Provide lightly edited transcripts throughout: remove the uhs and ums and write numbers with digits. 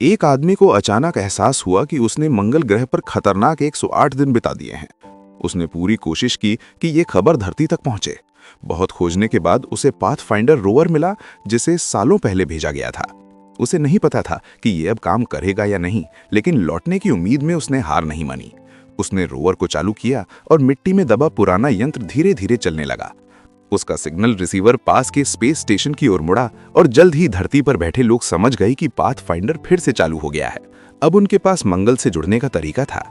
एक आदमी को अचानक एहसास हुआ कि उसने मंगल ग्रह पर खतरनाक 108 दिन बिता दिए हैं। उसने पूरी कोशिश की कि ये खबर धरती तक पहुंचे। बहुत खोजने के बाद उसे पाथफाइंडर रोवर मिला, जिसे सालों पहले भेजा गया था। उसे नहीं पता था कि ये अब काम करेगा या नहीं, लेकिन लौटने की उम्मीद में उसने हार नहीं मानी। उसने रोवर को चालू किया और मिट्टी में दबा पुराना यंत्र धीरे धीरे चलने लगा। उसका सिग्नल रिसीवर पास के स्पेस स्टेशन की ओर मुड़ा और जल्द ही धरती पर बैठे लोग समझ गए कि पाथफाइंडर फिर से चालू हो गया है। अब उनके पास मंगल से जुड़ने का तरीका था।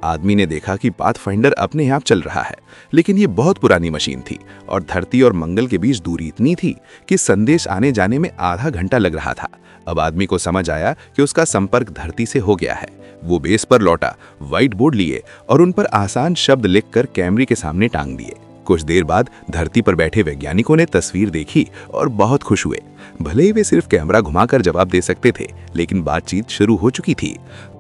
आदमी ने देखा कि पाथफाइंडर अपने आप चल रहा है, लेकिन ये बहुत पुरानी मशीन थी और धरती और मंगल के बीच दूरी इतनी थी कि संदेश आने जाने में आधा घंटा लग रहा था। अब आदमी को समझ आया कि उसका संपर्क धरती से हो गया है। वो बेस पर लौटा, व्हाइट बोर्ड लिए और उन पर आसान शब्द लिखकर कैमरे के सामने टांग दिए। कुछ देर बाद धरती पर बैठे वैज्ञानिकों ने तस्वीर देखी और बहुत खुश हुए। भले ही वे सिर्फ कैमरा घुमाकर जवाब दे सकते थे, लेकिन बातचीत शुरू हो चुकी थी।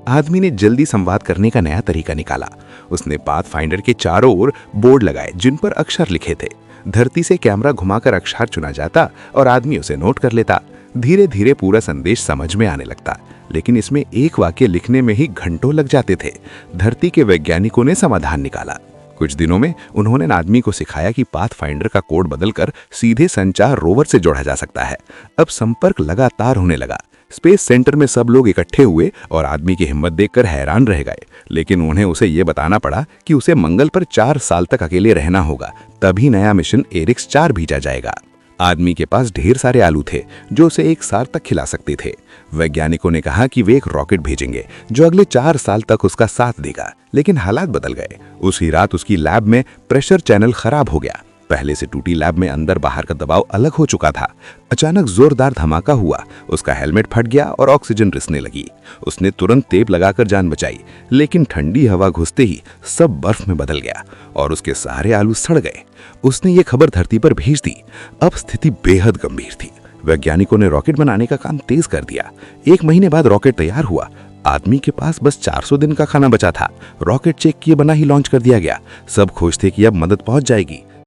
आदमी ने जल्दी संवाद करने का नया तरीका निकाला। उसने पाथफाइंडर के चारों ओर बोर्ड लगाए जिन पर अक्षर लिखे थे। धरती से कैमरा घुमाकर अक्षर चुना जाता और आदमी उसे नोट कर लेता। धीरे धीरे पूरा संदेश समझ में आने लगता, लेकिन इसमें एक वाक्य लिखने में ही घंटों लग जाते थे। धरती के वैज्ञानिकों ने समाधान निकाला। कुछ दिनों में उन्होंने आदमी को सिखाया कि पाथफाइंडर का कोड बदलकर सीधे संचार रोवर से जोड़ा जा सकता है। अब संपर्क लगातार होने लगा। स्पेस सेंटर में सब लोग इकट्ठे हुए और आदमी की हिम्मत देखकर हैरान रह गए, लेकिन उन्हें उसे ये बताना पड़ा कि उसे मंगल पर 4 साल तक अकेले रहना होगा, तभी नया मिशन एरिक्स 4 भेजा जाएगा। आदमी के पास ढेर सारे आलू थे जो उसे 1 साल तक खिला सकते थे। वैज्ञानिकों ने कहा कि वे एक रॉकेट भेजेंगे जो अगले 4 साल तक उसका साथ देगा, लेकिन हालात बदल गए। उसी रात उसकी लैब में प्रेशर चैनल खराब हो गया। पहले से टूटी लैब में अंदर बाहर का दबाव अलग हो चुका था। अचानक जोरदार धमाका हुआ, उसका हेलमेट फट गया और ऑक्सीजन रिसने लगी। उसने तुरंत टेप लगाकर जान बचाई, लेकिन ठंडी हवा घुसते ही सब बर्फ में बदल गया और उसके सारे आलू सड़ गए। उसने ये खबर धरती पर भेज दी। अब स्थिति बेहद गंभीर थी। वैज्ञानिकों ने रॉकेट बनाने का काम तेज कर दिया। 1 महीने बाद रॉकेट तैयार हुआ। आदमी के पास बस 400 दिन का खाना बचा था। रॉकेट चेक किए बना ही लॉन्च कर दिया गया। सब खुश थे कि अब मदद पहुंच जाएगी।